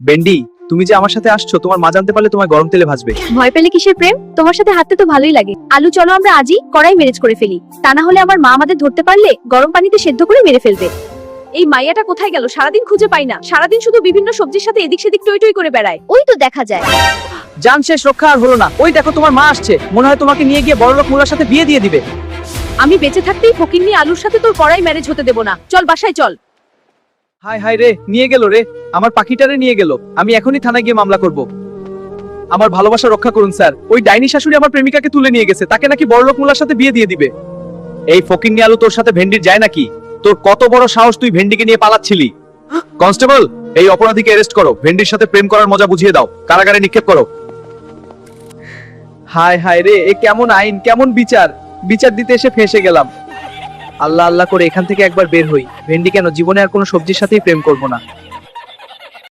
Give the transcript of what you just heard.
বেন্ডি, তুমি যে আমার সাথে আসছো, তোমার মা জানতে পারলে তোমায় গরম তেলে ভাজবে। ভয় পেলে কিসের প্রেম? তোমার সাথে হাঁটতে তো ভালোই লাগে। আলু চলো আমরা আজই কড়াই মেরেজ করে ফেলি, তা না হলে আমার মা আমাদের ধরতে পারলে গরম পানিতে সেদ্ধ করে মেরে ফেলবে। এই মাইয়াটা কোথায় গেল? সারাদিন খুঁজে পাই না, সারাদিন শুধু বিভিন্ন সবজির সাথে এদিক সেদিক টই টই করে বেড়ায়। ওই তো দেখা যায়। জান শেষ, রক্ষা আর হলো না। ওই দেখো তোমার মা আসছে, মনে হয় তোমাকে নিয়ে গিয়ে বড়লোক মুলার সাথে বিয়ে দিয়ে দিবে। আমি বেঁচে থাকতেই ফকিন্নি আলুর সাথে তোর কড়াই ম্যারেজ হতে দেব না। চল বাসায় চল। হাই হাই রে, নিয়ে গেল রে, আমার পাখিটারে নিয়ে গেল। আমি এখনই থানায় গিয়ে মামলা করব। আমার ভালোবাসা রক্ষা করুন স্যার, ওই ডাইনি শাশুড়ি আমার প্রেমিকাকে তুলে নিয়ে গেছে, তাকে নাকি বড়লোক মুলার সাথে বিয়ে দিয়ে দিবে। এই ফকিন্নি আলু, তোর সাথে ভেন্ডির যায় নাকি? তোর কত বড় সাহস, তুই ভেন্ডিকে নিয়ে পালাচ্ছিলি? কনস্টেবল, এই অপরাধীকে অ্যারেস্ট করো, ভেন্ডির সাথে প্রেম করার মজা বুঝিয়ে দাও, কারাগারে নিক্ষেপ করো। হায় হায় রে, এ কেমন আইন, কেমন বিচার! বিচার দিতে এসে ফেঁসে গেলাম। আল্লাহ আল্লাহ করে এখান থেকে একবার বের হই। ভেন্ডি কেন, জীবনে আর কোনো সবজির সাথেই প্রেম করব না।